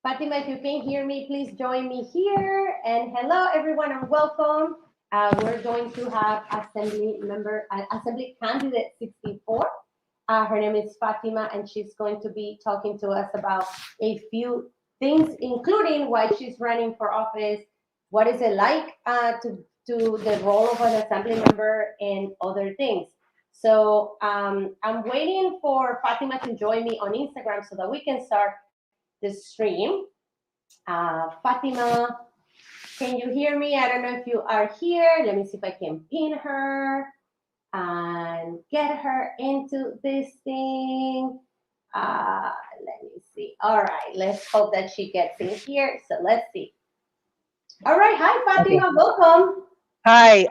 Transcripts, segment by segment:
Fatima, if you can hear me, please join me here. And hello, everyone, and welcome. We're going to have Assembly Candidate 64. Her name is Fatima, and she's going to be talking to us about a few things, including why she's running for office, what is it like to the role of an assembly member, and other things. So I'm waiting for Fatima to join me on Instagram so that we can start the stream. Fatima, can you hear me? I don't know if you are here. Let me see if I can pin her and get her into this thing. Let me see. All right, let's hope that she gets in here. So let's see. All right, hi Okay. Fatima, welcome. Hi.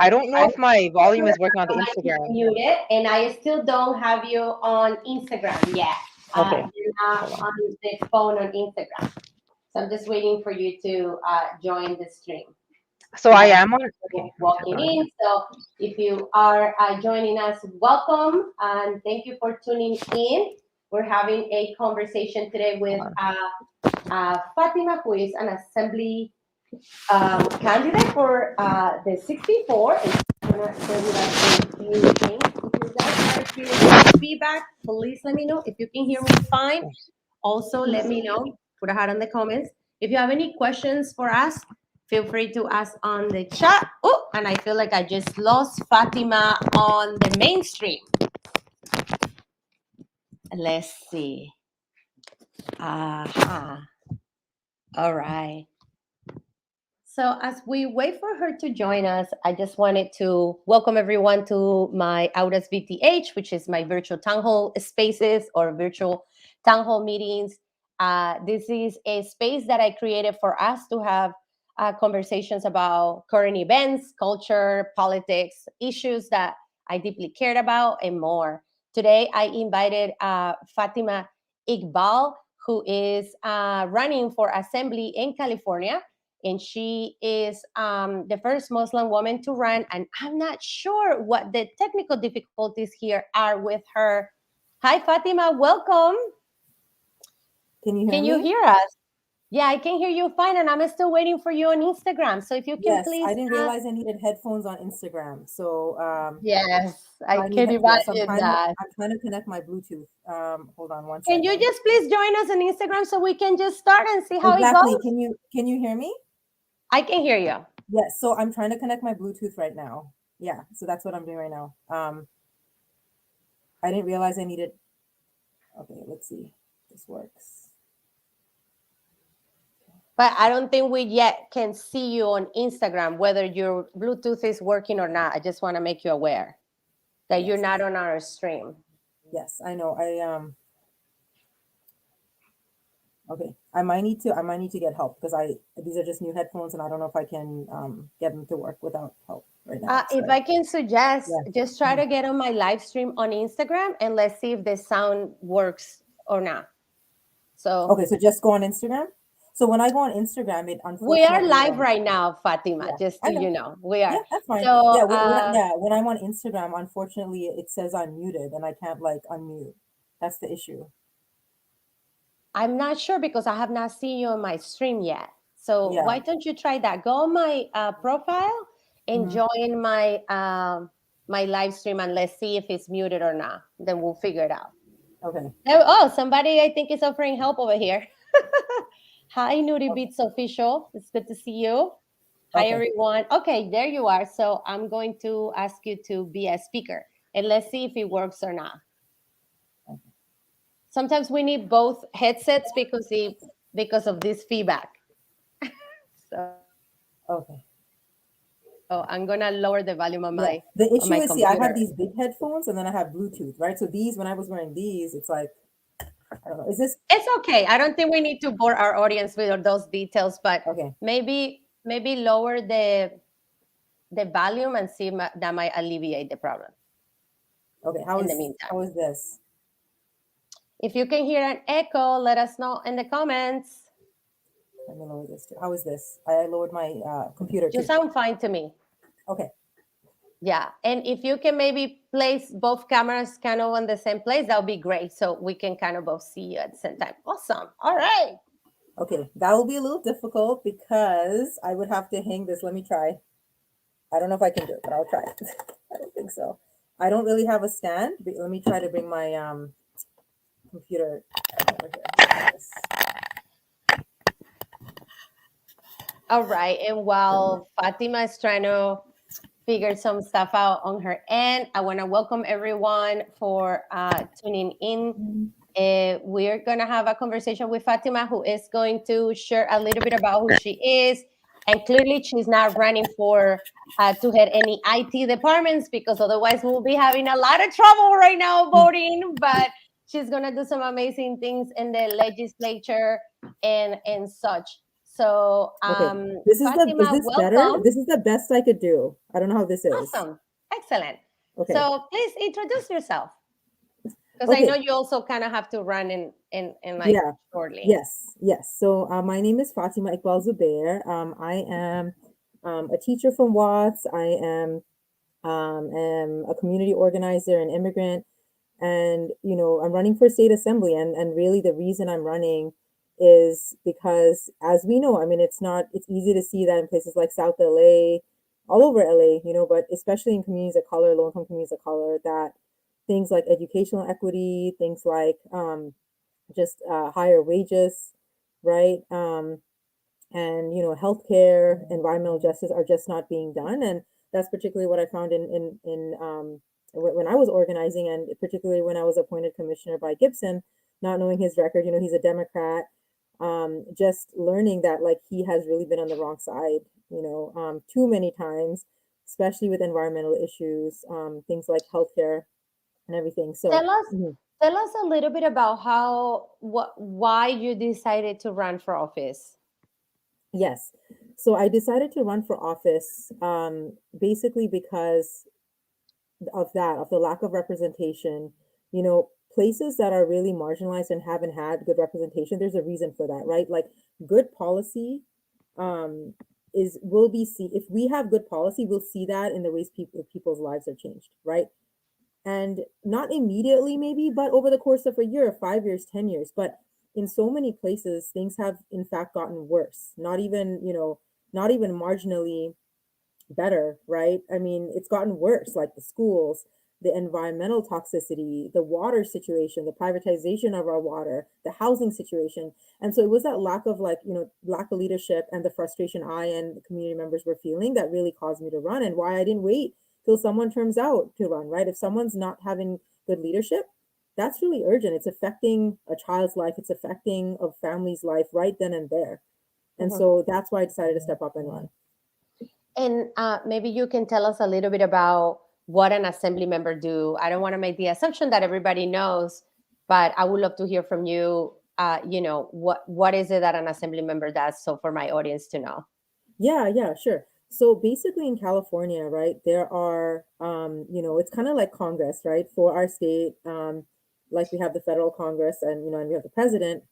I don't know I if my volume is working on the might be Instagram. muted, and I still don't have you on Instagram yet. Okay. You're not Hold on. on the phone on Instagram. So I'm just waiting for you to join the stream. So I Let us am on. know Okay. Let me turn walking it on again. in. So if you are joining us, welcome and thank you for tuning in. We're having a conversation today with Hold on. Fatima, who is an assembly candidate for the 64. And she's going to share with us a few things. If you guys are experiencing feedback, please let me know. If you can hear me fine, also let me know. Put a heart in the comments. If you have any questions for us, feel free to ask on the chat. Oh, and I feel like I just lost Fatima on the mainstream. Let's see. Aha. All right. So, as we wait for her to join us, I just wanted to welcome everyone to my Audas VTH, which is my virtual town hall spaces or virtual town hall meetings. This is a space that I created for us to have conversations about current events, culture, politics, issues that I deeply cared about, and more. Today, I invited Fatima Iqbal, who is running for assembly in California, and she is the first Muslim woman to run. And I'm not sure what the technical difficulties here are with her. Hi, Fatima, welcome. Can you hear Can you me? hear us? Yeah, I can hear you fine, and I'm still waiting for you on Instagram. So if you can Yes, please, I didn't realize I needed headphones on Instagram. So yes, I I need can yes, imagine that. I'm trying to connect my Bluetooth. Hold on one Can you second. just please join us on Instagram so we can just start and see how it Exactly. goes? Can you hear me? I can hear you. Yes. So I'm trying to connect my Bluetooth right now. Yeah. So that's what I'm doing right now. I didn't realize I needed. Okay. Let's see. This works. But I don't think we yet can see you on Instagram, whether your Bluetooth is working or not. I just want to make you aware that you're Yes. not on our stream. Yes. I know. Okay. I might need to get help because I these are just new headphones and I don't know if I can get them to work without help right now. If So I can suggest, yeah. just try Mhm. to get on my live stream on Instagram and let's see if the sound works or not. So Okay, so just go on Instagram. So when I go on Instagram, it we are unfortunately, live right now, Fatima, yeah, just I so know. you know. We are. Yeah, that's fine. So Yeah, when I'm on Instagram, unfortunately, it says I'm muted and I can't like unmute. That's the issue. I'm not sure because I have not seen you on my stream yet. So Yeah. why don't you try that? Go on my profile and Hmm. join my live stream, and let's see if it's muted or not. Then we'll figure it out. Okay. Oh, somebody I think is offering help over here. Hi, Nudie Okay. Beats Official. It's good to see you. Hi, Okay. everyone. Okay, there you are. So I'm going to ask you to be a speaker, and let's see if it works or not. Sometimes we need both headsets because of this feedback. So Okay. I'm gonna lower the volume Yeah. The on issue my is, see, I have computer. these big headphones and then I have Bluetooth, right? So these, when I was wearing these, it's like, I don't know. Is this It's okay. I don't think we need to bore our audience with those details, but okay? maybe lower the volume and see that might alleviate the problem Okay. in the meantime. How is this? If you can hear an echo, let us know in the comments. Let me lower this too. How is this? I lowered my computer You too. sound fine to me. Okay. Yeah, and if you can maybe place both cameras kind of on the same place, that would be great. So we can kind of both see you at the same time. Awesome. All right. Okay, that will be a little difficult because I would have to hang this. Let me try. I don't know if I can do it, but I'll try. I don't think so. I don't really have a stand. Let me try to bring my computer over here. All right. And while Fatima is trying to figure some stuff out on her end, I want to welcome everyone for tuning in. We're going to have a conversation with Fatima, who is going to share a little bit about who she is. And clearly, she's not running for to head any IT departments, because otherwise we'll be having a lot of trouble right now voting. But she's going to do some amazing things in the legislature and such. So, Okay, is Fatima, this better? welcome. This is the best I could do. I don't know how this is. Awesome. Excellent. Okay. So please introduce yourself. Because I know you also kind of have to run in like shortly. Yes. So my name is Fatima Iqbal-Zubair. I am a teacher from Watts. I am a community organizer, an immigrant, and I'm running for state assembly. And really the reason I'm running is because, as we know, I mean, it's easy to see that in places like South LA, all over LA, but especially in communities of color, low-income communities of color, that things like educational equity, things like just higher wages, right? And healthcare, environmental justice are just not being done, and that's particularly what I found in when I was organizing, and particularly when I was appointed commissioner by Gibson, not knowing his record. He's a Democrat. Just learning that like he has really been on the wrong side, too many times, especially with environmental issues, things like healthcare and everything. So tell us a little bit about why you decided to run for office. Yes. So I decided to run for office basically because of the lack of representation. Places that are really marginalized and haven't had good representation, there's a reason for that, right? Like good policy will be see if we have good policy, we'll see that in the ways people's lives are changed, right? And not immediately maybe, but over the course of a year, 5 years, 10 years. But in so many places, things have in fact gotten worse, not even marginally better, right? I mean, it's gotten worse, like the schools, the environmental toxicity, the water situation, the privatization of our water, the housing situation. And so it was that lack of lack of leadership and the frustration I and the community members were feeling that really caused me to run, and why I didn't wait till someone turns out to run, right? If someone's not having good leadership, that's really urgent. It's affecting a child's life. It's affecting a family's life right then and there. And so that's why I decided to step up and run. And maybe you can tell us a little bit about what an assembly member do. I don't want to make the assumption that everybody knows, but I would love to hear from you. What is it that an assembly member does? So for my audience to know. Yeah, sure. So basically in California, right, there are, it's kind of like Congress, right? For our state, like we have the federal Congress and we have the president.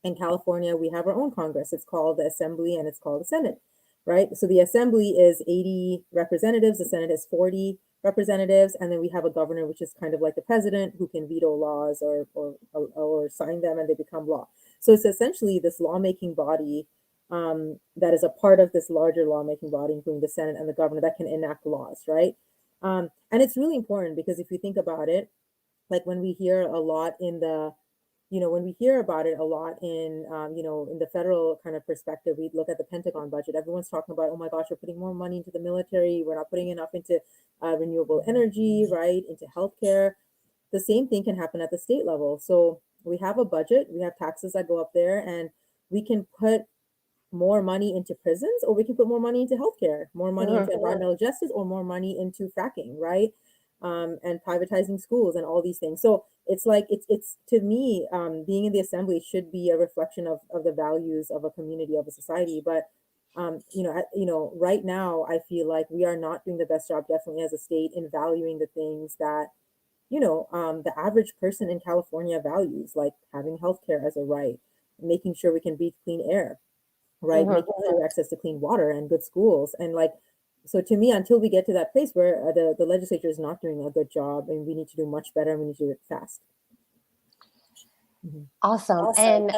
In California, we have our own Congress. It's called the Assembly and it's called the Senate, right? So the Assembly is 80 representatives, the Senate is 40 representatives, and then we have a governor, which is kind of like the president, who can veto laws or sign them and they become law. So it's essentially this lawmaking body that is a part of this larger lawmaking body, including the Senate and the governor, that can enact laws, right? And it's really important because if you think about it, like when we hear a lot in the when we hear about it a lot in, in the federal kind of perspective, we look at the Pentagon budget. Everyone's talking about, oh my gosh, we're putting more money into the military. We're not putting enough into renewable energy, right? Into healthcare. The same thing can happen at the state level. So we have a budget, we have taxes that go up there, and we can put more money into prisons, or we can put more money into healthcare, more money into environmental justice, or more money into fracking, right? And privatizing schools and all these things. So it's like it's to me, being in the assembly should be a reflection of the values of a community, of a society. But right now I feel like we are not doing the best job, definitely as a state, in valuing the things that the average person in California values, like having healthcare as a right, making sure we can breathe clean air, right? Making sure access to clean water and good schools. And like, so to me, until we get to that place where the legislature is not doing a good job, and we need to do much better, and we need to do it fast. Awesome. And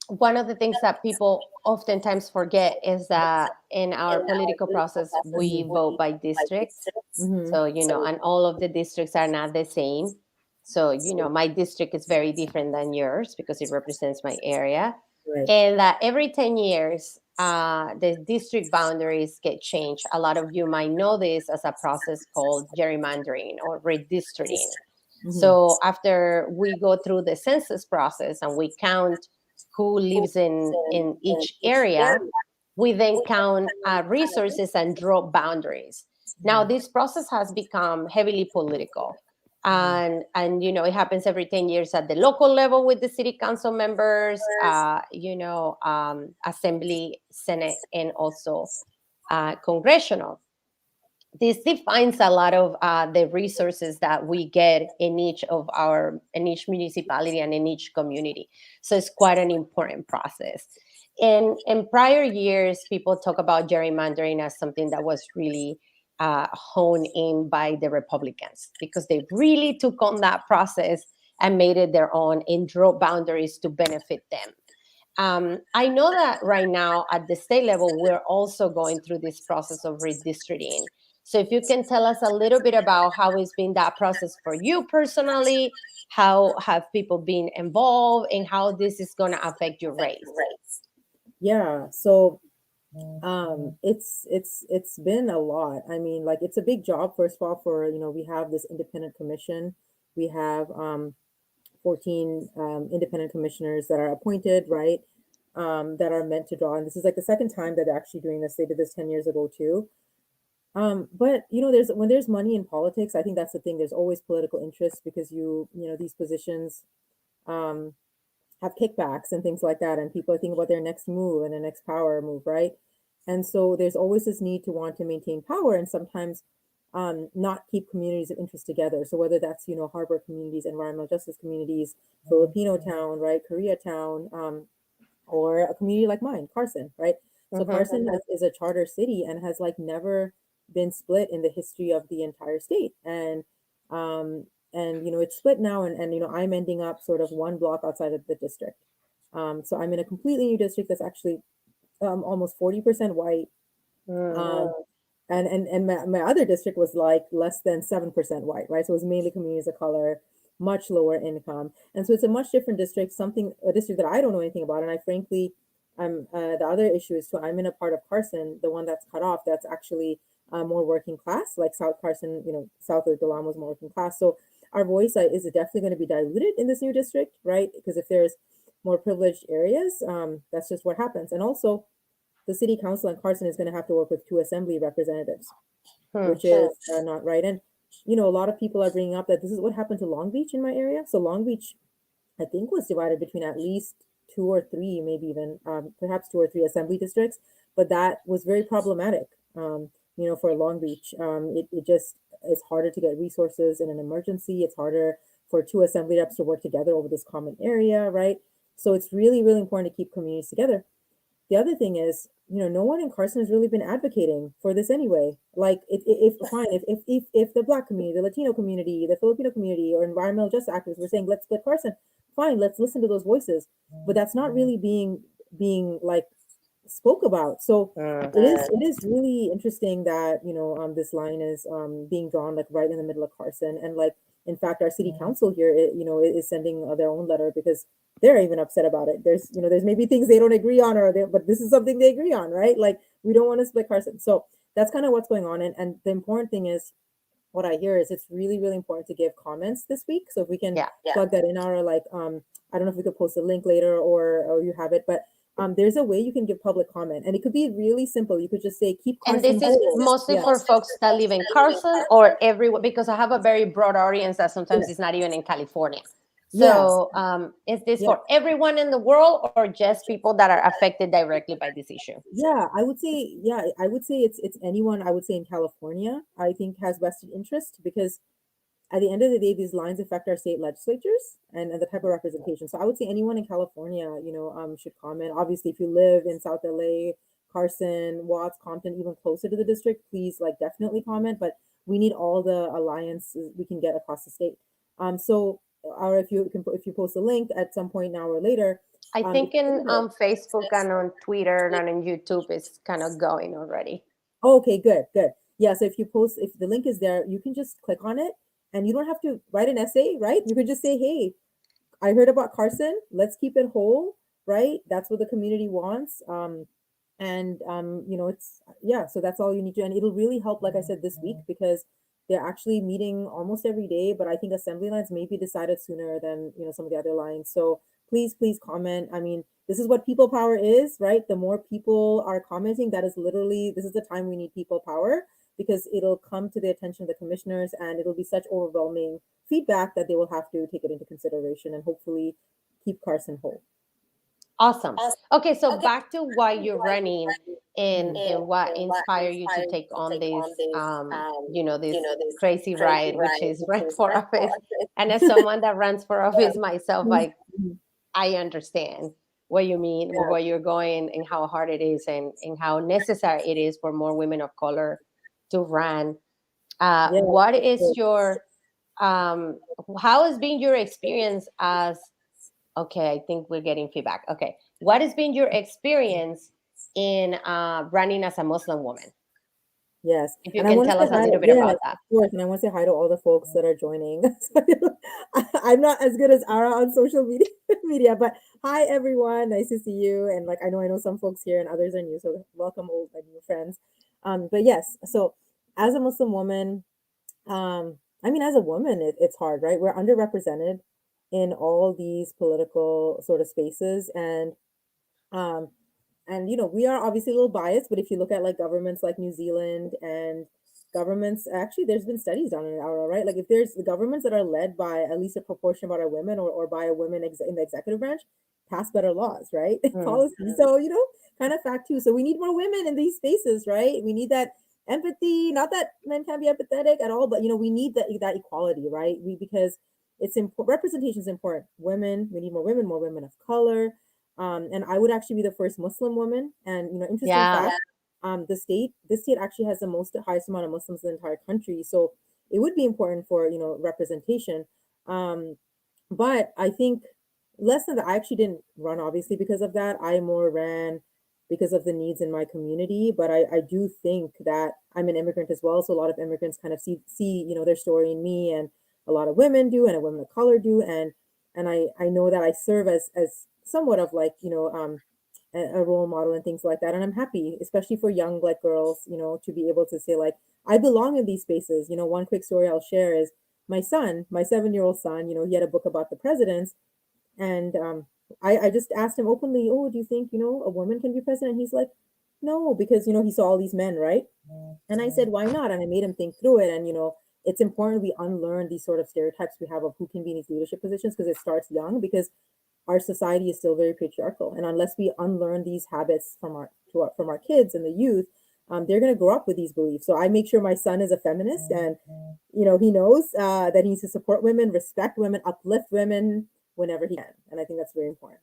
one of the things that people oftentimes forget is that in our political process, we Mhm. vote by districts. Mhm. So, and all of the districts are not the same. So, my district is very different than yours because it represents my area. Right. And that every 10 years, the district boundaries get changed. A lot of you might know this as a process called gerrymandering or redistricting. Mhm. So after we go through the census process and we count who lives in each area, we then count resources and draw boundaries. Now Mhm. this process has become heavily political. Mhm. And it happens every 10 years at the local level with the city council members, assembly, senate, and also congressional. This defines a lot of the resources that we get in each municipality and in each community. So it's quite an important process. In prior years, people talk about gerrymandering as something that was really honed in by the Republicans because they really took on that process and made it their own and drew boundaries to benefit them. I know that right now at the state level, we're also going through this process of redistricting. So if you can tell us a little bit about how it's been that process for you personally, how have people been involved, and how this is going to affect your race? Yeah. So it's been a lot. I mean, like it's a big job, first of all, for we have this independent commission. We have 14 independent commissioners that are appointed, right? That are meant to draw. And this is like the second time that they're actually doing this. They did this 10 years ago too. But there's when there's money in politics, I think that's the thing. There's always political interest because these positions um have kickbacks and things like that, and people are thinking about their next move and their next power move, right? And so there's always this need to want to maintain power and sometimes not keep communities of interest together. So whether that's harbor communities, environmental justice communities, Filipino town, right, Koreatown, or a community like mine, Carson, right? So Mm-hmm. Carson is a charter city and has like never been split in the history of the entire state. Um, it's split now, and I'm ending up sort of one block outside of the district. So I'm in a completely new district that's actually almost 40% white. Mm. Um, and my other district was like less than 7% white, right? So it was mainly communities of color, much lower income. And so it's a much different district, a district that I don't know anything about. And I frankly, the other issue is too, I'm in a part of Carson, the one that's cut off, that's actually more working class, like South Carson, south of Delam was more working class. So our voice is definitely going to be diluted in this new district, right? Because if there's more privileged areas, that's just what happens. And also, the city council in Carson is going to have to work with two assembly representatives, Hmm. which is not right. And a lot of people are bringing up that this is what happened to Long Beach in my area. So Long Beach, I think, was divided between at least two or three, maybe even perhaps two or three assembly districts, but that was very problematic. For Long Beach, it just is harder to get resources in an emergency. It's harder for two assembly reps to work together over this common area, right? So it's really, really important to keep communities together. The other thing is, no one in Carson has really been advocating for this anyway. Like, if fine, if the Black community, the Latino community, the Filipino community, or environmental justice activists were saying, let's split Carson, fine, let's listen to those voices. But that's not really being like spoke about. So it is really interesting that this line is being drawn like right in the middle of Carson, and like in fact our city council here is sending their own letter because they're even upset about it. There's maybe things they don't agree on, but this is something they agree on, right? Like we don't want to split Carson. So that's kind of what's going on, and the important thing is what I hear is it's really, really important to give comments this week. So if we can Yeah. plug that in our like I don't know if we could post a link later or you have it, but there's a way you can give public comment, and it could be really simple. You could just say keep And Carson this is whole. mostly Yeah. for folks that live in Carson or everyone, because I have a very broad audience that sometimes is not even in California. Yeah. So, is this Yeah. for everyone in the world or just people that are affected directly by this issue? Yeah, I would say it's anyone I would say in California, I think has vested interest because at the end of the day, these lines affect our state legislatures and the type of representation. So I would say anyone in California, should comment. Obviously, if you live in South LA, Carson, Watts, Compton, even closer to the district, please like definitely comment. But we need all the alliances we can get across the state. So or if you post a link at some point now or later, I think in because, on Facebook and on Twitter and on YouTube it's kind of going already. oh, okay, good, good. Yeah, so if you post, if the link is there, you can just click on it, and you don't have to write an essay, right? You could just say, hey, I heard about Carson. Let's keep it whole, right? That's what the community wants. And it's, yeah, so that's all you need to, and it'll really help, like I said, this week, because they're actually meeting almost every day, but I think assembly lines may be decided sooner than, some of the other lines. So please comment. I mean, this is what people power is, right? The more people are commenting, that is literally, this is the time we need people power, because it'll come to the attention of the commissioners, and it'll be such overwhelming feedback that they will have to take it into consideration and hopefully keep Carson whole. Awesome. Okay, so back to why you're running and what inspired you to take on this this crazy ride, which is run for office. And as someone that runs for office myself, I understand what you mean, where you're going, and how hard it is, and how necessary it is for more women of color to run. What is your how has been your experience as okay, I think we're getting feedback. Okay. What has been your experience in running as a Muslim woman? Yes, If you and I can want to tell say us a hi. little bit Yes, about that. of course, and I want to say hi to all the folks that are joining. I'm not as good as Ara on social media, but hi everyone, nice to see you. And like I know some folks here and others are new, so welcome old and new friends. But yes, so as a Muslim woman, I mean, as a woman, it's hard, right? We're underrepresented in all these political sort of spaces, um, and we are obviously a little biased, but if you look at like governments like New Zealand and governments, actually there's been studies done in our, right? Like if there's the governments that are led by at least a proportion of our women, or by a woman in the executive branch, pass better laws, right? Policy. So kind of fact too. So we need more women in these spaces, right? We need that empathy. Not that men can't be empathetic at all, but we need that equality, right? Because it's important. Representation is important. Women, we need more women of color. And I would actually be the first Muslim woman. And interesting fact, this state actually has the highest amount of Muslims in the entire country. So it would be important for representation. But I think less than that, I actually didn't run obviously because of that. I more ran because of the needs in my community. But I do think that I'm an immigrant as well. So a lot of immigrants kind of see their story in me, and a lot of women do, and a women of color do. And I know that I serve as somewhat of like, a role model and things like that. And I'm happy, especially for young black girls, to be able to say like, I belong in these spaces. One quick story I'll share is my son, my 7-year-old son, he had a book about the presidents. And I just asked him openly, oh, do you think, a woman can be president? And he's like, no, because, he saw all these men, right? And I said, why not? And I made him think through it. And, it's important we unlearn these sort of stereotypes we have of who can be in these leadership positions, because it starts young, because our society is still very patriarchal. And unless we unlearn these habits from our kids and the youth, they're going to grow up with these beliefs. So I make sure my son is a feminist, and he knows that he needs to support women, respect women, uplift women whenever he can. And I think that's very important.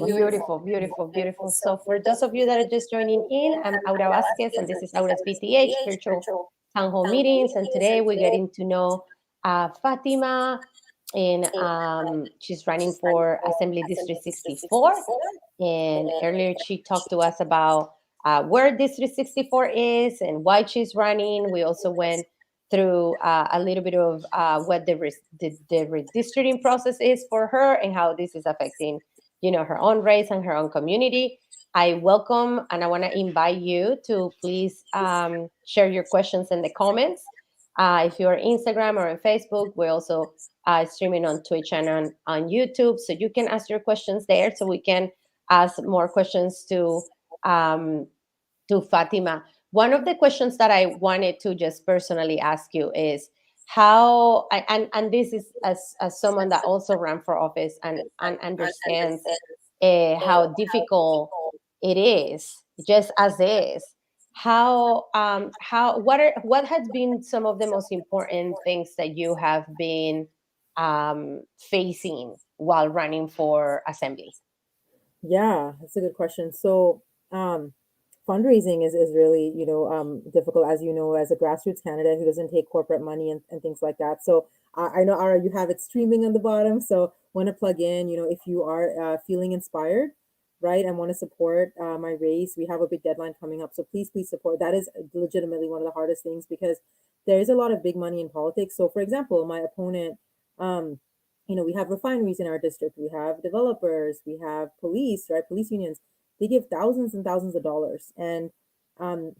Beautiful, beautiful, beautiful. So for those of you that are just joining in, I'm Aura Vasquez, and this is Aura's VTH, virtual town hall meetings. And today we're getting to know Fatima, and she's running for Assembly District 64. And earlier she talked to us about where District 64 is and why she's running. We also went through a little bit of what the redistricting process is for her, and how this is affecting her own race and her own community. I welcome, and I want to invite you to please share your questions in the comments. If you're on Instagram or on Facebook, we're also streaming on Twitch and on YouTube. So you can ask your questions there, so we can ask more questions to Fatima. One of the questions that I wanted to just personally ask you is how, and this is as someone that also ran for office and understands how difficult it is, just as is. What has been some of the most important things that you have been facing while running for assembly? Yeah, that's a good question. So, fundraising is really, difficult, as as a grassroots candidate who doesn't take corporate money and things like that. So I know, Ara, you have it streaming on the bottom. So want to plug in, if you are feeling inspired, right, and want to support my race, we have a big deadline coming up. So please support. That is legitimately one of the hardest things because there is a lot of big money in politics. So, for example, my opponent, um, we have refineries in our district, we have developers, we have police, right? Police unions, they give thousands and thousands of dollars. And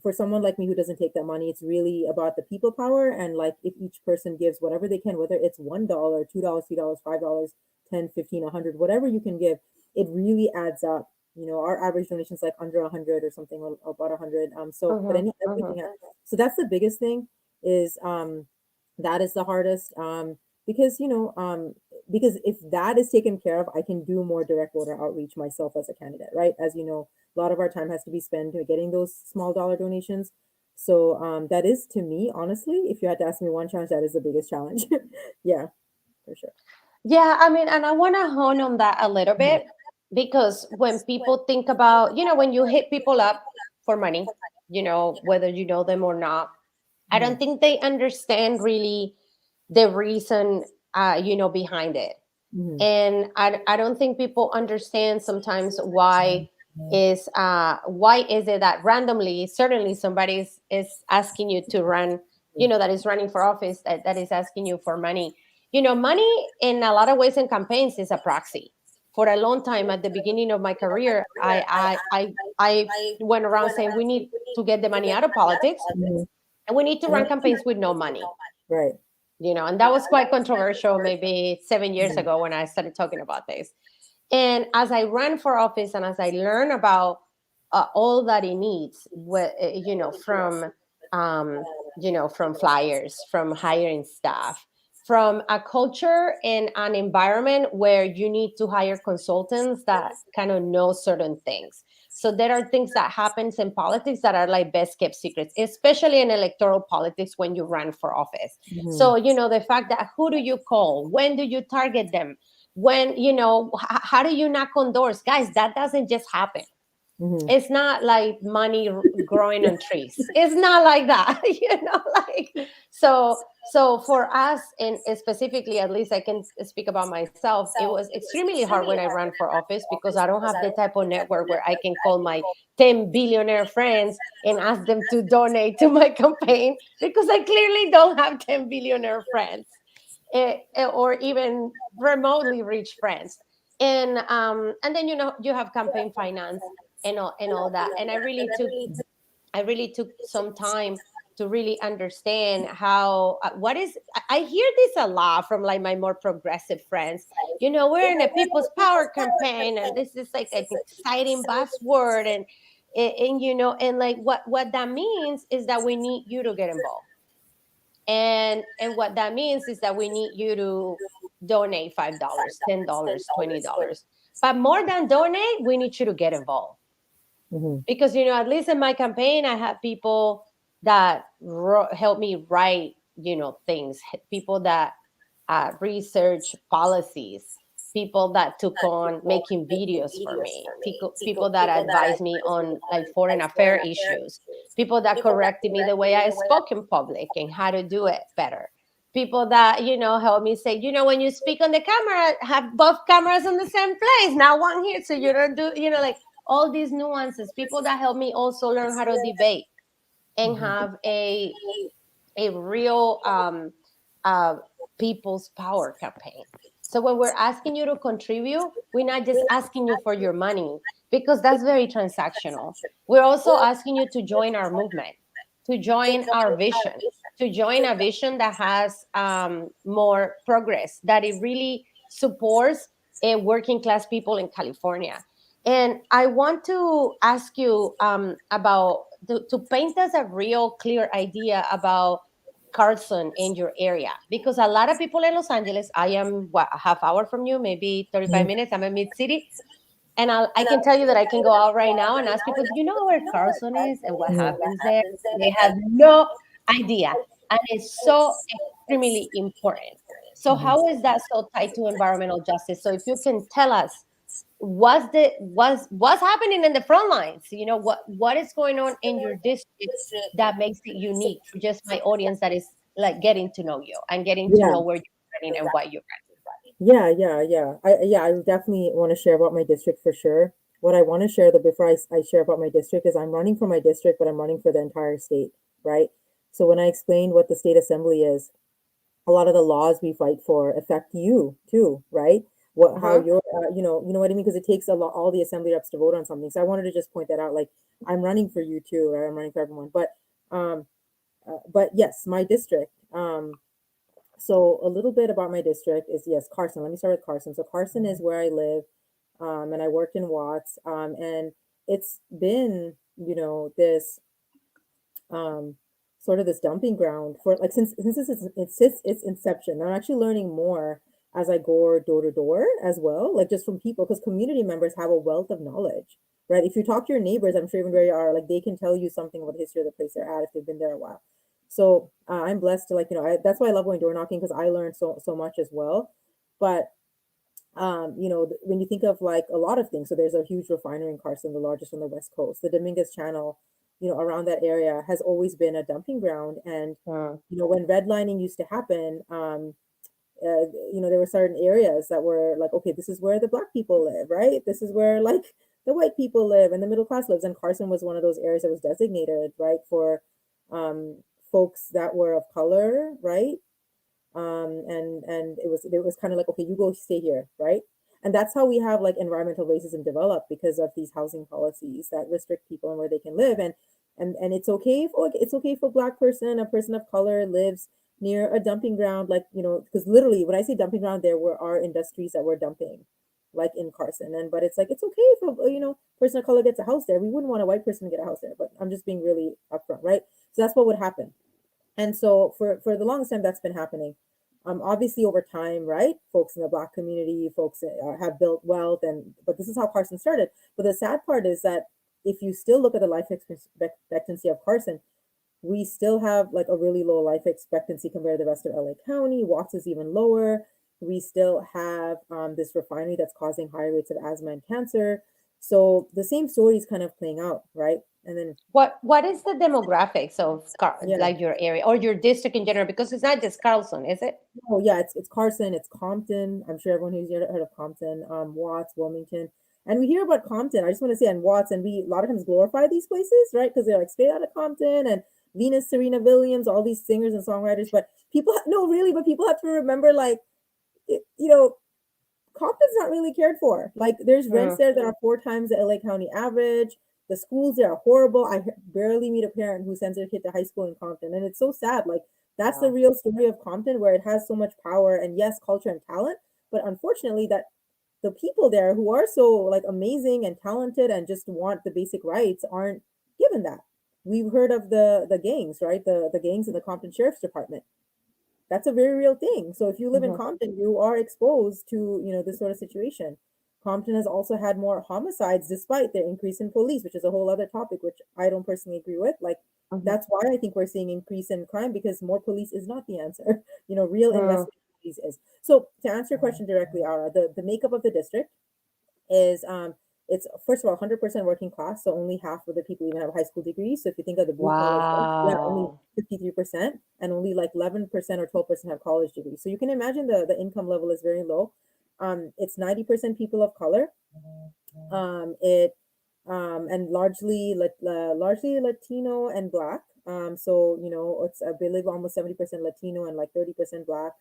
for someone like me who doesn't take that money, it's really about the people power. And like if each person gives whatever they can, whether it's $1, $2, $3, $5, 10, 15, 100, whatever you can give, it really adds up. Our average donation is like under 100 or something, or about 100. So, but Mm-hmm, any mm-hmm. everything. So that's the biggest thing is that is the hardest because because if that is taken care of, I can do more direct voter outreach myself as a candidate, right? As you know, a lot of our time has to be spent getting those small dollar donations. So that is, to me, honestly, if you had to ask me one challenge, that is the biggest challenge. Yeah, for sure. Yeah, I mean, and I want to hone on that a little Mhm. bit because when people think about, when you hit people up for money, whether you know them or not, I Mhm. don't think they understand really the reason, behind it. Mhm. And I don't think people understand sometimes why is it that randomly certainly somebody is asking you to run, that is running for office, that is asking you for money. Money in a lot of ways in campaigns is a proxy. For a long time at the beginning of my career, I went around saying we need to get the money out of politics Mhm. and we need to run campaigns with no money. Right. And that was quite controversial maybe 7 years Mhm. ago when I started talking about this. And as I ran for office and as I learned about all that it needs, um, from flyers, from hiring staff, from a culture and an environment where you need to hire consultants that kind of know certain things. So there are things that happens in politics that are like best kept secrets, especially in electoral politics when you run for office. Mhm. So, the fact that who do you call? When do you target them? When how do you knock on doors, guys? That doesn't just happen. Mhm. It's not like money growing on trees. It's not like that. Like, so for us, and specifically, at least I can speak about myself, it was extremely hard when I ran for office because I don't have the type of network where I can call my 10 billionaire friends and ask them to donate to my campaign because I clearly don't have 10 billionaire friends, or even remotely rich friends. And then you have campaign finance and all that. And I really took some time to really understand how what is I hear this a lot from like my more progressive friends. We're in a people's power campaign and this is like an exciting buzzword, and and like what that means is that we need you to get involved. And what that means is that we need you to donate $5, $10, $20. But more than donate, we need you to get involved. Mhm. Because at least in my campaign, I have people that help me write things, people that research policies, people that took on making videos for me, people that advise me on like foreign affair issues, people that corrected me the way I spoke in public and how to do it better, people that help me say, when you speak on the camera, have both cameras in the same place, not one here, so you don't do like all these nuances, people that help me also learn how to debate and Mhm. have a real uh, people's power campaign. So when we're asking you to contribute, we're not just asking you for your money because that's very transactional. We're also asking you to join our movement, to join our vision, to join a vision that has more progress, that it really supports working class people in California. And I want to ask you about to paint us a real clear idea about Carson in your area, because a lot of people in Los Angeles, I am a half hour from you, maybe 35 Mhm. minutes. I'm in mid city. And I can tell you that I can go out right now and ask people, do you know where Carson is and what Mhm. happens there? They have no idea. And it's so extremely important. So Mhm. how is that so tied to environmental justice? So if you can tell us what's happening in the front lines, what is going on in your district that makes it unique for just my audience that is like getting to know you and getting to Yeah. know where you're running and why you're I definitely want to share about my district for sure. What I want to share, though, before I share about my district, is I'm running for my district, but I'm running for the entire state, right? So when I explained what the state assembly is, a lot of the laws we fight for affect you too, right? What, how Uh-huh. you're, you know what I mean? Because it takes a lot, all the assembly reps to vote on something. So I wanted to just point that out. Like, I'm running for you too, right? I'm running for everyone. Um, but yes, my district. So a little bit about my district is, yes, Carson. Let me start with Carson. So Carson is where I live, and I work in Watts. And it's been, this um, sort of this dumping ground for like since its inception. I'm actually learning more as I go door to door as well, like just from people, because community members have a wealth of knowledge, right? If you talk to your neighbors, I'm sure even where you are, like they can tell you something about the history of the place they're at if they've been there a while. So I'm blessed to, like, that's why I love going door knocking, because I learned so much as well. But when you think of like a lot of things, so there's a huge refinery in Carson, the largest on the West Coast. The Dominguez Channel, around that area has always been a dumping ground. And, Mm. when redlining used to happen, there were certain areas that were like, okay, this is where the black people live, right? This is where like the white people live and the middle class lives. And Carson was one of those areas that was designated, right, for um, folks that were of color, right? And it was kind of like, okay, you go stay here, right? And that's how we have like environmental racism develop, because of these housing policies that restrict people and where they can live. And it's okay for, like, it's okay for a person of color lives near a dumping ground, like, because literally when I say dumping ground, there are industries that were dumping like in Carson. And but it's like, it's okay if person of color gets a house there. We wouldn't want a white person to get a house there, but I'm just being really upfront, right? So that's what would happen. And so for the longest time, that's been happening. Obviously over time, right? Folks in the Black community, folks have built wealth, but this is how Carson started. But the sad part is that if you still look at the life expectancy of Carson, we still have like a really low life expectancy compared to the rest of LA County. Watts is even lower. We still have this refinery that's causing higher rates of asthma and cancer. So the same story is kind of playing out, right? And then, What is the demographics of yeah. like your area or your district in general? Because it's not just Carlson, is it? Oh yeah, it's Carson, it's Compton. I'm sure everyone who's heard of Compton, Watts, Wilmington, and we hear about Compton. I just want to say, and Watts, and we a lot of times glorify these places, right? Because they're like straight out of Compton, and Venus, Serena Williams, all these singers and songwriters. But people, no, really, but people have to remember, like, it, Compton's not really cared for. Like, there's rents Mm. there that are 4 times the LA County average. The schools there are horrible. I barely meet a parent who sends their kid to high school in Compton, and it's so sad. Like, that's the Wow. real story of Compton, where it has so much power and, yes, culture and talent, but unfortunately, that the people there who are so like amazing and talented and just want the basic rights aren't given that. We've heard of the gangs, right? The gangs in the Compton Sheriff's Department. That's a very real thing. So if you live in Mhm. Compton, you are exposed to, this sort of situation. Compton has also had more homicides despite their increase in police, which is a whole other topic, which I don't personally agree with. Like, Mhm. that's why I think we're seeing increase in crime, because more police is not the answer. Real Mm. investment in police is. So to answer your question directly, Ara, the makeup of the district is it's first of all 100% working class, so only half of the people even have high school degrees. So if you think of the blue collar folks, yeah, only Wow. 53%, and only like 11% or 12% have college degrees. So you can imagine the income level is very low. It's 90% people of color. It and largely Latino and Black. So it's, I believe, almost 70% Latino and like 30% Black,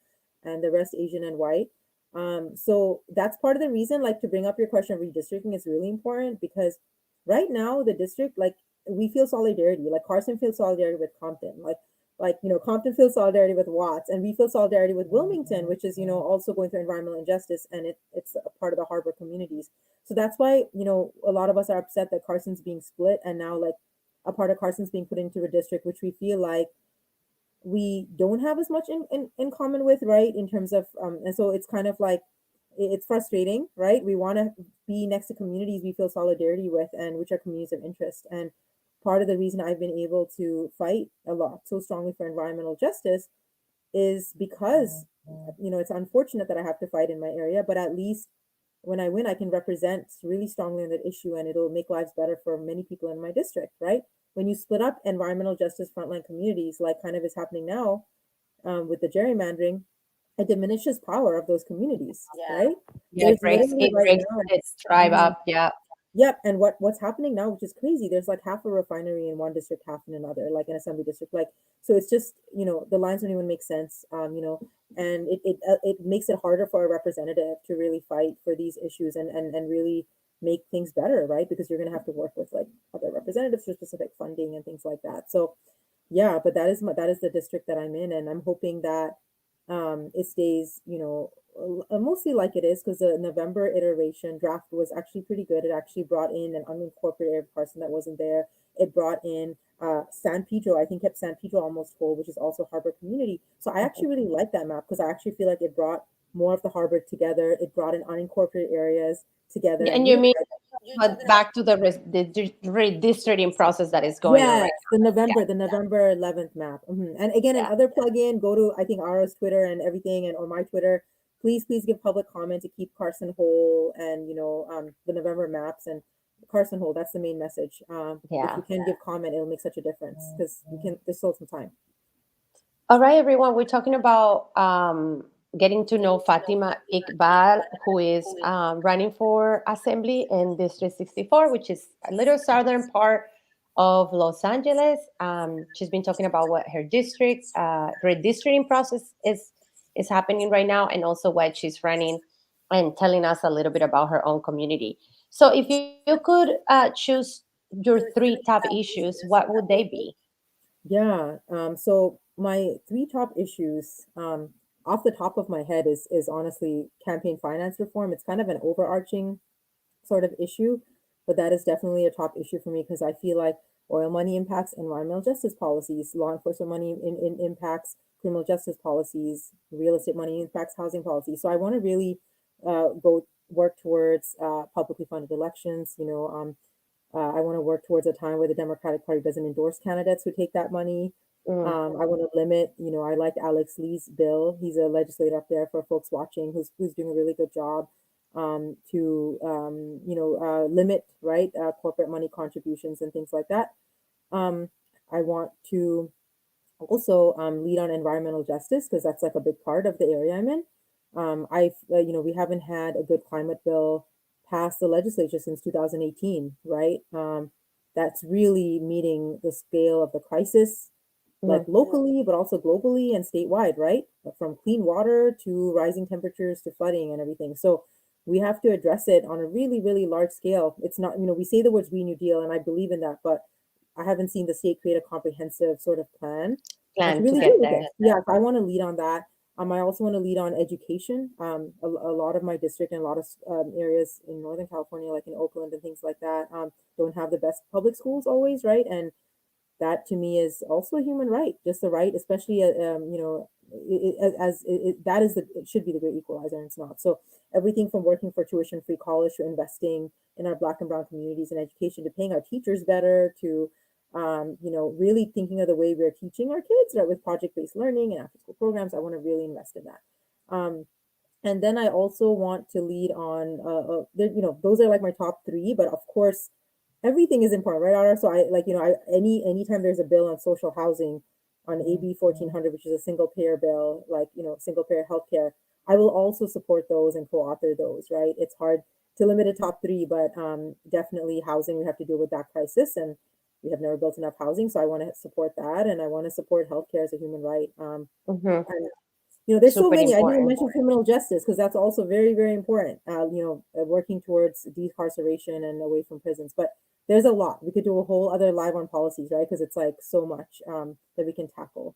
and the rest Asian and white. So that's part of the reason, like, to bring up your question of redistricting is really important, because right now the district, like, we feel solidarity. Like, Carson feels solidarity with Compton. Compton feels solidarity with Watts, and we feel solidarity with Wilmington, which is, also going through environmental injustice, and it's a part of the harbor communities. So that's why, a lot of us are upset that Carson's being split, and now, like, a part of Carson's being put into a district which we feel like we don't have as much in common with, right? In terms of, and so it's kind of like, it's frustrating, right? We want to be next to communities we feel solidarity with, and which are communities of interest. And part of the reason I've been able to fight a lot so strongly for environmental justice is because, it's unfortunate that I have to fight in my area, but at least when I win, I can represent really strongly on that issue, and it'll make lives better for many people in my district, right? When you split up environmental justice frontline communities, like kind of is happening now, with the gerrymandering, it diminishes power of those communities, Yeah. right? Yeah, There's literally it right breaks now. its tribe Mhm. up. Yeah. Yep, and what's happening now, which is crazy, there's like half a refinery in one district, half in another, like an assembly district. Like, so it's just, the lines don't even make sense, and it makes it harder for a representative to really fight for these issues and really make things better, right? Because you're gonna have to work with like other representatives for specific funding and things like that. So yeah, but that is the district that I'm in, and I'm hoping that it stays, mostly like it is, because the November iteration draft was actually pretty good. It actually brought in an unincorporated person that wasn't there. It brought in San Pedro, I think kept San Pedro almost whole, which is also harbor community. So I actually really like that map because I actually feel like it brought more of the harbor together. It brought in unincorporated areas together Yeah, and and you mean, unified. but back to the redistricting process that is going on Yes, right now. The November 11th map. And again, Yeah. another plug-in, go to I think Ara's Twitter and everything, and or my Twitter. Please give public comment to keep Carson whole, and the November maps and Carson whole. That's the main message. If Yeah. you can give comment, it'll make such a difference because we can. There's still some time. All right, everyone. We're talking about getting to know Fatima Iqbal, who is running for assembly in District 64, which is a little southern part of Los Angeles. She's been talking about what her district redistricting process is happening right now, and also what she's running, and telling us a little bit about her own community. So, if you could choose your three top issues, what would they be? Yeah. So my three top issues, off the top of my head, is honestly campaign finance reform. It's kind of an overarching sort of issue, but that is definitely a top issue for me because I feel like oil money impacts environmental justice policies, law enforcement money impacts criminal justice policies, real estate money impacts housing policies. So I want to really go work towards publicly funded elections. I want to work towards a time where the Democratic Party doesn't endorse candidates who take that money. Mm, I want to limit, I like Alex Lee's bill. He's a legislator up there for folks watching who's doing a really good job to, limit, right, corporate money contributions and things like that. Um, I want to also lead on environmental justice because that's like a big part of the area I'm in. We haven't had a good climate bill pass the legislature since 2018, right? That's really meeting the scale of the crisis, like mm. locally, but also globally and statewide, right? From clean water to rising temperatures to flooding and everything. So we have to address it on a really, really large scale. It's not, we say the words Green New Deal, and I believe in that, but I haven't seen the state create a comprehensive sort of plan to Plan to really get deal with there. it. Yeah, so I want to lead on that. I also want to lead on education. A lot of my district and a lot of areas in Northern California, like in Oakland and things like that, don't have the best public schools always, right? And that to me is also a human right, just the right, especially that is it should be the great equalizer, and it's not. So everything from working for tuition free college to investing in our Black and brown communities and education to paying our teachers better to really thinking of the way we're teaching our kids, right, with project based learning and after school programs. I want to really invest in that. And then I also want to lead on those are like my top three, but of course everything is important, right, Ara? So I like, anytime there's a bill on social housing, on AB 1400, which is a single payer bill, like, single payer healthcare, I will also support those and co-author those, right? It's hard to limit a top three, but definitely housing, we have to deal with that crisis, and we have never built enough housing. So I want to support that, and I want to support healthcare as a human right. Hmm. And there's so Super many. I didn't even important. mention criminal justice because that's also very, very important. Working towards decarceration and away from prisons. But there's a lot. We could do a whole other live on policies, right? Because it's like so much that we can tackle.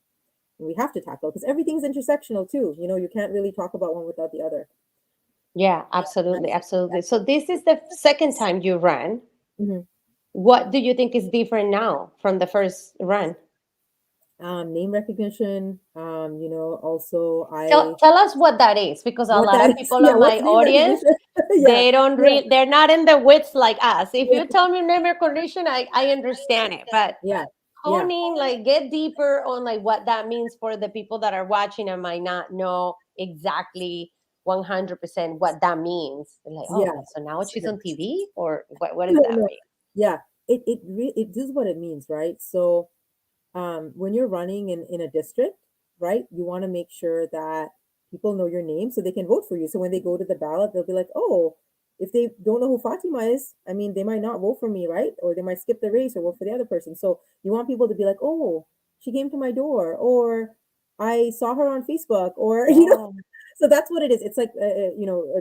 And we have to tackle because everything's intersectional too. You can't really talk about one without the other. Yeah, absolutely, absolutely. So this is the second time you ran. Mhm. What do you think is different now from the first run? Name recognition. Also Tell us what that is, because a what lot that of is. people Yeah, on what's my name audience, recognition? Yeah, they don't yeah, read. They're not in the width like us. If yeah, you tell me name recognition, I understand it, but yeah, yeah. honing, like, get deeper on like what that means for the people that are watching and might not know exactly 100% what that means. They're like, oh, Yeah. so now she's on TV, or what does No, that no. mean? Yeah. It this is what it means, right? So when you're running in a district, right, you want to make sure that people know your name so they can vote for you. So when they go to the ballot, they'll be like, oh, if they don't know who Fatima is, I mean, they might not vote for me, right? Or they might skip the race or vote for the other person. So you want people to be like, oh, she came to my door, or I saw her on Facebook, or Yeah. so that's what it is. It's like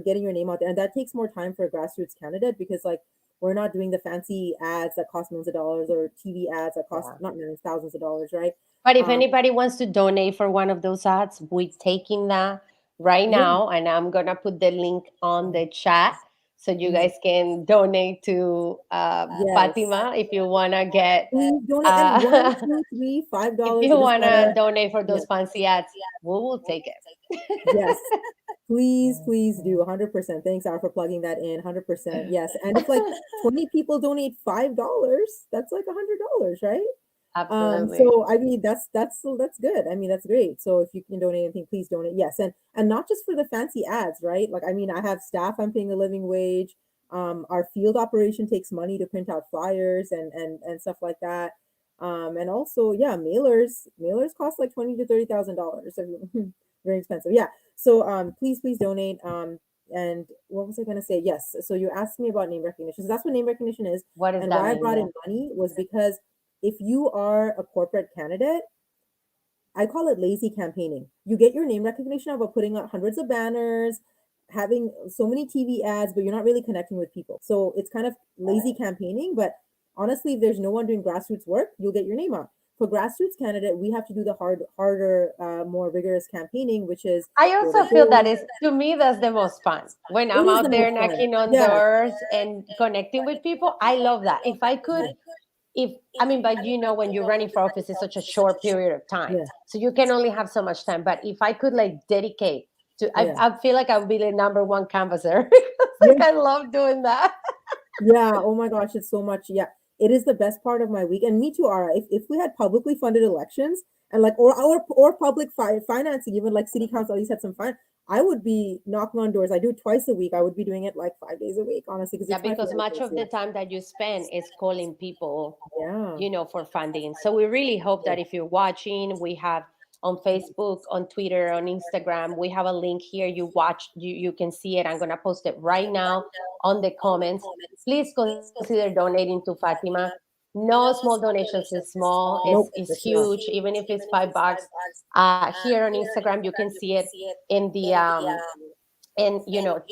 getting your name out there, and that takes more time for a grassroots candidate because like we're not doing the fancy ads that cost millions of dollars or TV ads that cost Yeah. not millions, thousands of dollars, right? But if Um, anybody wants to donate for one of those ads, we're taking that right yeah, now. And I'm going to put the link on the chat so you please, guys can donate to yes, Fatima if you want to get, please donate. And one, uh, two, three, five if dollars. you It doesn't want to matter. donate for Yeah, those fancy ads, we will take it. yes. Please do 100%. Thanks, Al, for plugging that in. 100%. Yes. And if like 20 people donate $5, that's like $100, right? Absolutely. So I mean that's good. I mean that's great. So if you can donate anything, please donate. Yes, and not just for the fancy ads, right? Like I mean, I have staff I'm paying a living wage. Our field operation takes money to print out flyers and stuff like that. And also, yeah, mailers cost like $20,000 to $30,000. Very expensive. Yeah. So please donate. And what was I gonna say? Yes. So you asked me about name recognition. So that's what name recognition is. What does And that why I mean? brought Yeah. in money was because if you are a corporate candidate, I call it lazy campaigning. You get your name recognition by putting out hundreds of banners, having so many TV ads, but you're not really connecting with people. So it's kind of lazy campaigning. But honestly, if there's no one doing grassroots work, you'll get your name out. For grassroots candidate, we have to do the harder, more rigorous campaigning, which is I door to also feel that door. is, to me, that's the most fun. When It I'm is the out there most fun. knocking on Yeah, doors and connecting with people, I love that. If I could, if I mean, but when you're running for office, it's such a short period of time, yeah, so you can only have so much time. But if I could like dedicate to, yeah, I feel like I would be the number one canvasser because yeah. like I love doing that. Yeah, oh my gosh, it's so much. Yeah, it is the best part of my week. And me too, Ara. If we had publicly funded elections and like or public financing, even like city council at least had some fun, I would be knocking on doors. I do it twice a week. I would be doing it like 5 days a week, honestly, because Yeah, it's my because much fiance's. of the time that you spend is calling people, Yeah, for funding. So we really hope yeah, that if you're watching, we have on Facebook, on Twitter, on Instagram, we have a link here. You can see it. I'm gonna post it right now on the comments. Please consider donating to Fatima. No small donations is small, nope, is it's not. huge, even if it's $5. Here on Instagram, you can see it in the and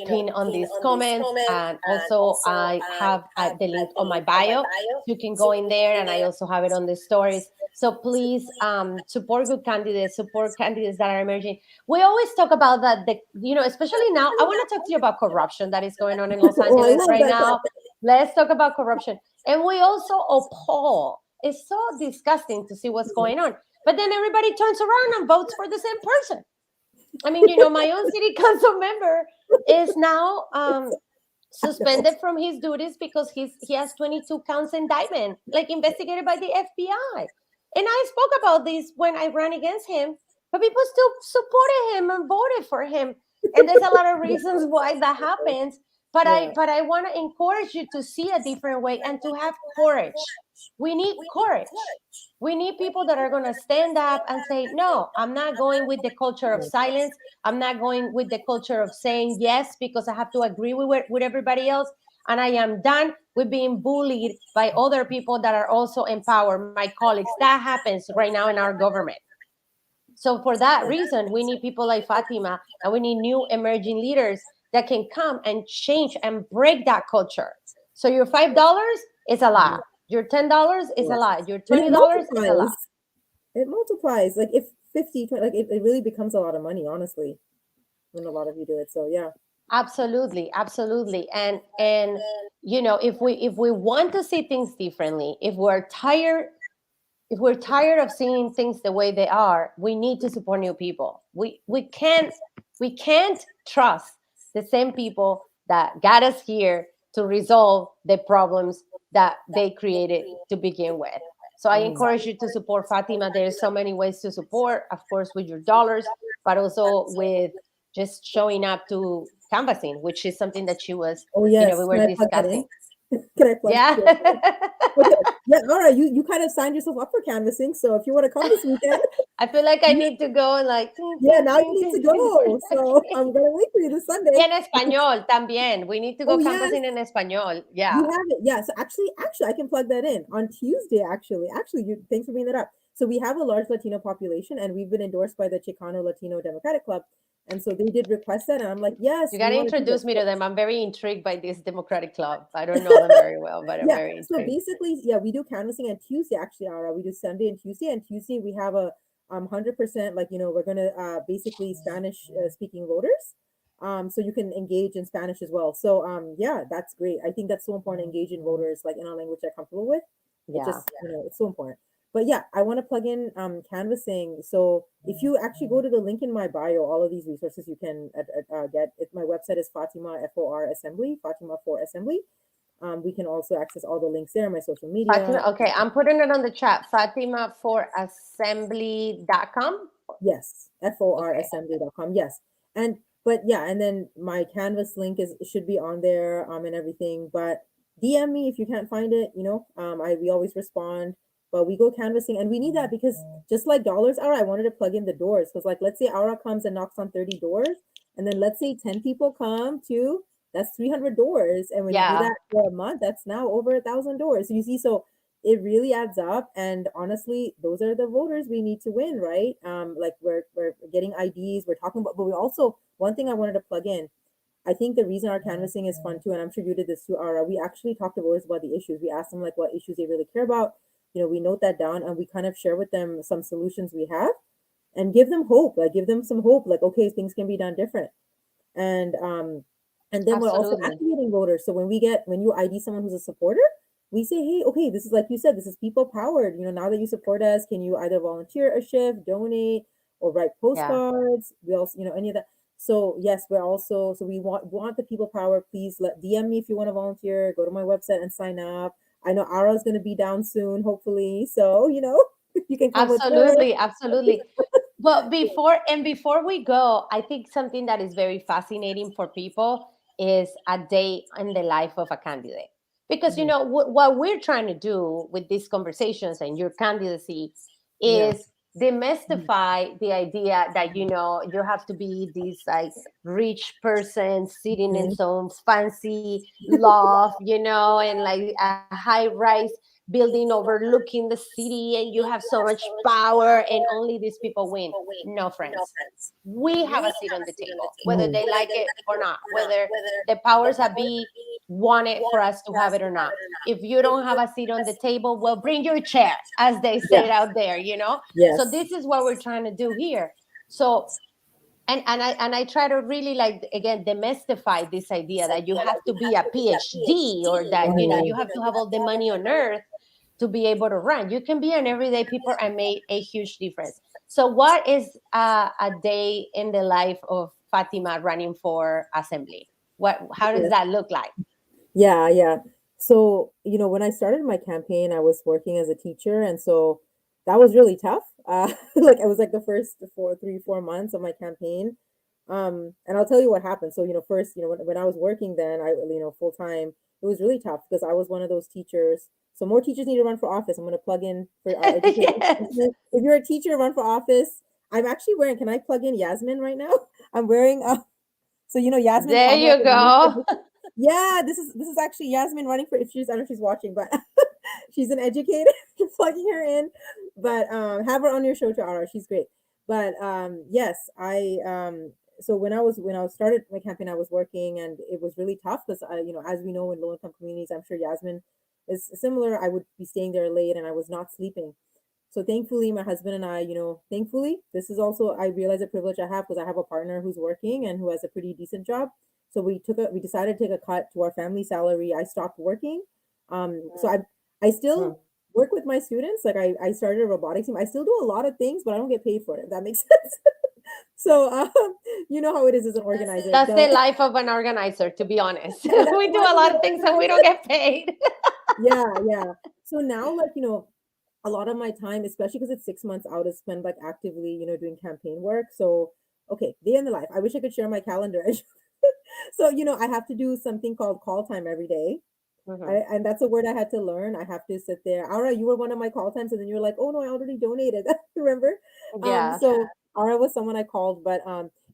pin on these comments, and also I have the link on my bio, so you can go in there, and I also have it on the stories. So please support good candidates, support candidates that are emerging. We always talk about that, especially now. I want to talk to you about corruption that is going on in Los Oh, I Angeles love right that now. topic. Let's talk about corruption. And we also appall. It's so disgusting to see what's going on, but then everybody turns around and votes for the same person. I mean, my own city council member is now I know. suspended from his duties because he has 22 counts indictment, like investigated by the FBI. And I spoke about this when I ran against him, but people still supported him and voted for him. And there's a lot of reasons why that happens. But Yeah, I want to encourage you to see a different way and to have courage. We need courage. We need people that are going to stand up and say, no, I'm not going with the culture of yeah, silence. I'm not going with the culture of saying yes because I have to agree with everybody else. And I am done with being bullied by other people that are also in power, my colleagues. That happens right now in our government. So for that reason, we need people like Fatima, and we need new emerging leaders that can come and change and break that culture. So your $5 is a mhm, lot. Your $10 is yeah. a lot. Your And it $20 is a lot. multiplies. It multiplies. Like if 50, 20, like it really becomes a lot of money, honestly, when a lot of you do it. So yeah. Absolutely, absolutely. And if we want to see things differently, if we're tired of seeing things the way they are, we need to support new people. We can't trust the same people that got us here to resolve the problems that they created to begin with. So I Mhm. encourage you to support Fatima. There's so many ways to support, of course, with your dollars, but also with just showing up to canvassing, which is something that she was, Oh we yes, were can I plug that in? discussing. Can I plug? Yeah. Okay. Yeah. All right. You kind of signed yourself up for canvassing. So if you want to come this weekend, I feel like I need to go and like. yeah, now you need to go. So I'm gonna wait for you this Y Sunday. en español también. We need to go Oh yes, canvassing en español. you Yeah. have it. Yeah. So actually, I can plug that in on Tuesday. Actually, you thanks for bringing that up. So we have a large Latino population, and we've been endorsed by the Chicano Latino Democratic Club, and so they did request that, and I'm like, yes, You got we to want to do introduce this. me to them. I'm very intrigued by this Democratic Club. I don't know them very well, but I'm Yeah. very So intrigued. basically, yeah, we do canvassing on Tuesday. Actually, Ara, we do Sunday and Tuesday. And Tuesday we have a 100% like we're gonna basically Spanish speaking voters. So you can engage in Spanish as well. So yeah, that's great. I think that's so important. Engage in voters like in a language they're comfortable with. It Yeah. just it's so important. But yeah, I want to plug in canvassing. So if you actually go to the link in my bio, all of these resources you can get. My website is Fatima FOR Assembly, Fatima for Assembly. We can also access all the links there, my social media. Fatima, okay, I'm putting it on the chat. FatimaForAssembly.com. Yes, Okay. forassembly.com. Yes. And but yeah, and then my Canvas link is should be on there and everything. But DM me if you can't find it, we always respond. But we go canvassing and we need that because just like dollars Aura, I wanted to plug in the doors. Because like let's say Aura comes and knocks on 30 doors, and then let's say 10 people come too, that's 300 doors. And when you do Yeah. that for a month, that's now over 1,000 doors. So you see, so it really adds up, and honestly those are the voters we need to win, right? Like we're getting IDs, we're talking about, but we also, one thing I wanted to plug in, I think the reason our canvassing is fun too, and I'm sure you did this too, Ara, we actually talk to voters about the issues. We ask them like what issues they really care about. We note that down and we kind of share with them some solutions we have and give them hope, like give them some hope, like okay, things can be done different. And um and then we're also Absolutely. activating voters. So when you ID someone who's a supporter, we say, hey, okay, this is like you said, this is people powered. Now that you support us, can you either volunteer a shift, donate, or write Yeah. postcards? We also, any of that. So yes, we're also, so we want the people power. Please DM me if you want to volunteer. Go to my website and sign up. I know Ara's going to be down soon, hopefully. So you can come with her. Absolutely. Absolutely. But before we go, I think something that is very fascinating for people is a day in the life of a candidate. Because Mhm. what we're trying to do with these conversations and your candidacy Yeah. is demystify the idea that you have to be this like rich person sitting in Mhm. some fancy loft, and like a high rise building overlooking the city, and you have so much power and only these people win. No, friends, we have a seat on the table whether Mhm. they like it or not, whether the powers that be want it for us to have it or not. If you don't have a seat on the table, well, bring your chair, as they say it Yes. out there. So Yes. this is what we're trying to do here. So and I try to really, like, again, demystify this idea that you have to be a PhD, or that you have to have all the money on earth to be able to run. You can be an everyday people and make a huge difference. So what is a day in the life of Fatima running for assembly? How does Yes. that look like? Yeah, yeah. So, when I started my campaign, I was working as a teacher, and so that was really tough. Like I was like the first 4 months of my campaign. And I'll tell you what happened. So, first, when I was working then, full time, it was really tough because I was one of those teachers. So more teachers need to run for office. I'm going to plug in for our education. Yes. If you're a teacher, run for office. I'm actually wearing, can I plug in Yasmin right now? I'm wearing, so, Yasmin There Palmer. you go. Yeah, this is actually Yasmin running for, if she's, I don't know if she's watching, but she's an educator. You're plugging her in, but have her on your show, Tara. She's great. But yes, I so when I started my campaign, I was working, and it was really tough because as we know, in low income communities, I'm sure Yasmin is similar. I would be staying there late, and I was not sleeping. So thankfully, my husband and I, thankfully, this is also, I realize a privilege I have because I have a partner who's working and who has a pretty decent job. So we decided to take a cut to our family salary. I stopped working. So I Mm. still work with my students. Like I started a robotics team. I still do a lot of things, but I don't get paid for it, if that makes sense. So you know how it is as an organizer. That's the So life of an organizer, to be honest. and that's We do why a I'm lot an of things and we don't organizer. get paid. Yeah, yeah. So now, like, a lot of my time, especially because it's 6 months out, is spent like actively, doing campaign work. So, okay, day in the life. I wish I could share my calendar. So, I have to do something called call time every day. Mhm. And that's a word I had to learn. I have to sit there. Aura, you were one of my call times, and then you're like, "Oh no, I already donated." Remember? Yeah. So Aura was someone I called, but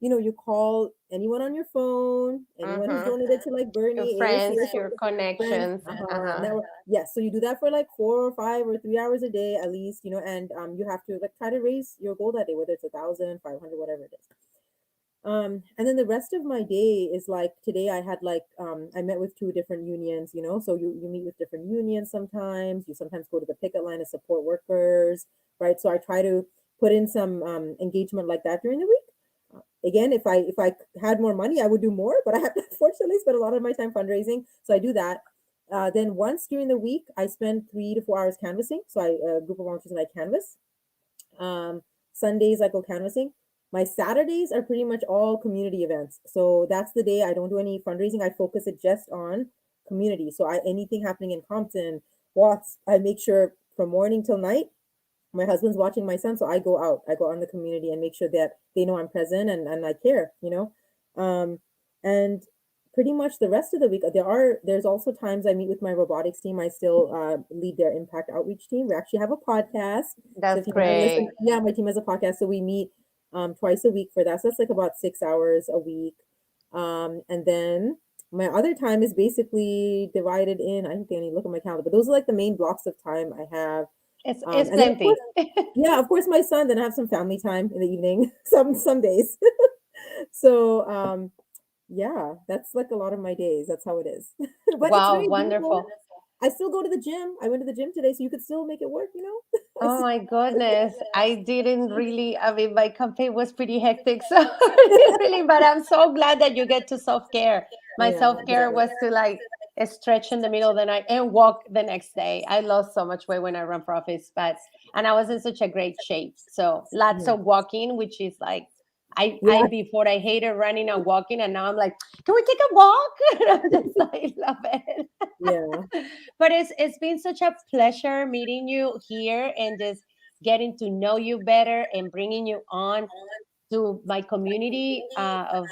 you call anyone on your phone, anyone who's Mhm. donated to like Your Bernie, AOC, friends, or your something, friends, connections. network. Yes, so you do that for like 4 or 5 or 3 hours a day at least, and you have to like try to raise your goal that day, whether it's 1,000, 500, whatever it is. And then the rest of my day is like today I had like I met with two different unions, so you meet with different unions sometimes. You sometimes go to the picket line to support workers, right? So I try to put in some engagement like that during the week. Again, if I had more money, I would do more, but I have to unfortunately spend a lot of my time fundraising. So I do that. Then once during the week, I spend 3 to 4 hours canvassing. So I a group of volunteers and I canvas. Um, Sundays I go canvassing. My Saturdays are pretty much all community events. So that's the day I don't do any fundraising. I focus it just on community. So anything happening in Compton, Watts, I make sure from morning till night. My husband's watching my son, so I go out. I go out in the community and make sure that they know I'm present and I care. And pretty much the rest of the week, there's also times I meet with my robotics team. I still lead their impact outreach team. We actually have a podcast. So That's if you want to listen, great. yeah, my team has a podcast. So we meet twice a week for that. So that's like about 6 hours a week. And then my other time is basically divided in, I think I need to look at my calendar, but those are like the main blocks of time I have. It's And then of course, plenty. yeah, of course my son, then I have some family time in the evening, some days. So yeah, that's like a lot of my days. That's how it is. But it's Wow, very doable. wonderful. I still go to the gym. I went to the gym today, so you could still make it work. I Oh still- my goodness. I didn't really, I mean, my campaign was pretty hectic. So really, but I'm so glad that you get to self-care. My yeah, self-care exactly. was to like stretch in the middle of the night and walk the next day. I lost so much weight when I run profits, and I was in such a great shape. So lots Mhm. of walking, which is like, I Yeah, before I hated running and walking, and now I'm like, can we take a walk? And I'm just like, love it. yeah. But it's been such a pleasure meeting you here and just getting to know you better and bringing you on to my community of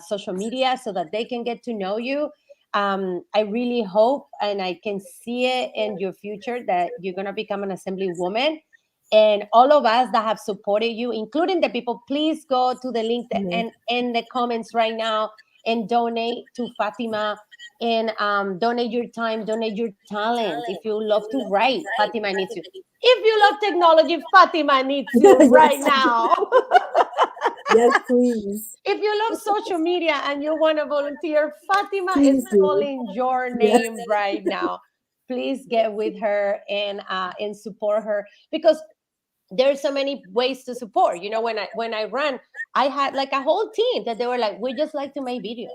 social media so that they can get to know you. I really hope and I can see it in your future that you're going to become an assemblywoman. And all of us that have supported you, including the people, please go to the link Mhm. and in the comments right now and donate to Fatima and donate your time, donate your talent. If you love to write, Fatima needs you. If you love technology, Fatima needs you right Yes, now. yes, please, If you love social media and you want to volunteer, Fatima is please do. calling your Yes. name right now. Please get with her and support her because there's so many ways to support. When I ran, I had like a whole team that they were like, we just like to make videos.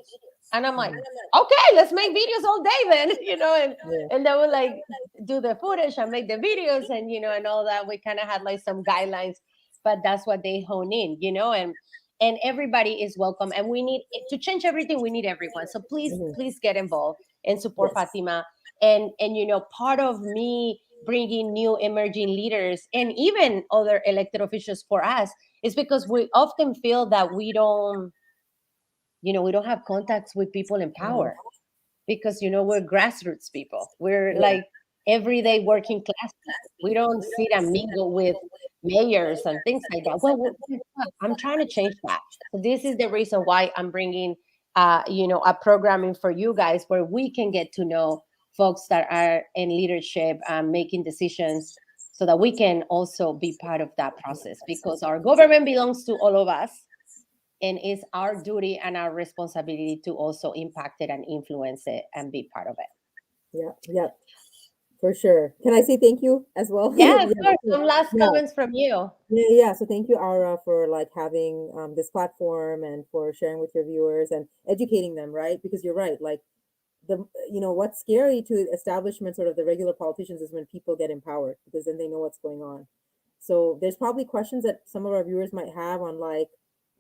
And I'm like, Mhm. okay, let's make videos all day then, and Yeah. and they would like do the footage and make the videos and all that. We kind of had like some guidelines, but that's what they hone in. And everybody is welcome. And we need to change everything. We need everyone. So please, Mhm. please get involved and support Yes. Fatima. And part of me bringing new emerging leaders and even other elected officials for us is because we often feel that we don't have contacts with people in Mhm. power because we're grassroots people. We're Yeah. like everyday working class people. We don't sit and mingle with mayors and things like that. Well, I'm trying to change that. So this is the reason why I'm bringing a programming for you guys where we can get to know folks that are in leadership making decisions so that we can also be part of that process because our government belongs to all of us and it's our duty and our responsibility to also impact it and influence it and be part of it. Yeah. Yeah. For sure. Can I say thank you as well? Yeah, of Yeah. course. Some last Yeah. comments from you. Yeah, yeah. So thank you, Aura, for like having this platform and for sharing with your viewers and educating them, right? Because you're right. Like what's scary to establishment, sort of the regular politicians, is when people get empowered because then they know what's going on. So there's probably questions that some of our viewers might have on like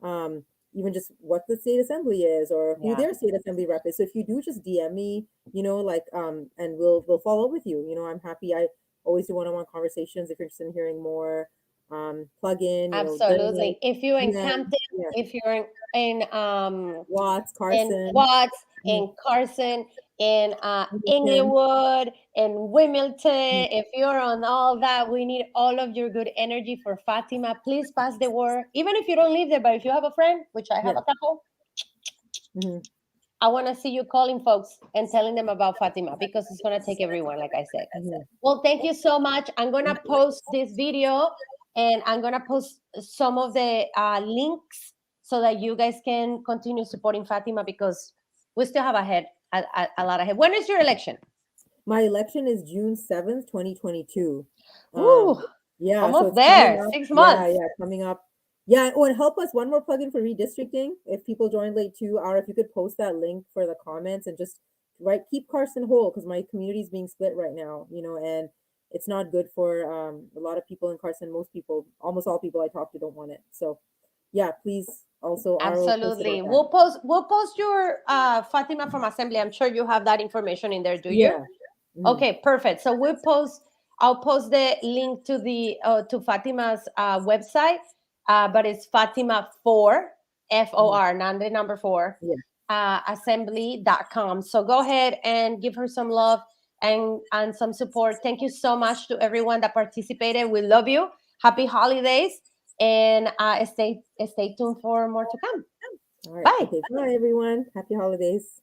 um even just what the state assembly is or who Yeah, their state assembly rep is. So if you do just DM me, like and we'll follow up with you. I'm happy. I always do one-on-one conversations if you're interested in hearing more. Plug in, donate. absolutely. If you're in Yeah, Campton, yeah. if you're in Watts, in Carson. Watts, Mhm. in Carson, in Inglewood, in Wilmington. If you're on all that, we need all of your good energy for Fatima. Please pass the word. Even if you don't live there, but if you have a friend, which I have a couple, I want to see you calling folks and telling them about Fatima because it's going to take everyone, like I said. Well, thank you so much. I'm going to post this video and I'm going to post some of the links so that you guys can continue supporting Fatima because we still have a lot ahead. When is your election? My election is June 7th, 2022. Ooh, yeah, almost so it's there. coming up. 6 months. Yeah, coming up. Yeah, oh, and help us, one more plug-in for redistricting. If people joined late too, or if you could post that link for the comments and just keep Carson whole, because my community is being split right now, and it's not good for a lot of people in Carson. Most people, almost all people I talk to don't want it. So yeah, please also Absolutely. We'll post your Fatima from Assembly. I'm sure you have that information in there, do you? Okay, perfect. So I'll post the link to the to Fatima's website, but it's Fatima 4 FOR, not the number 4, assembly.com. So go ahead and give her some love and some support. Thank you so much to everyone that participated. We love you. Happy holidays, and stay tuned for more to come. All right. Bye. Okay, bye everyone. Happy holidays.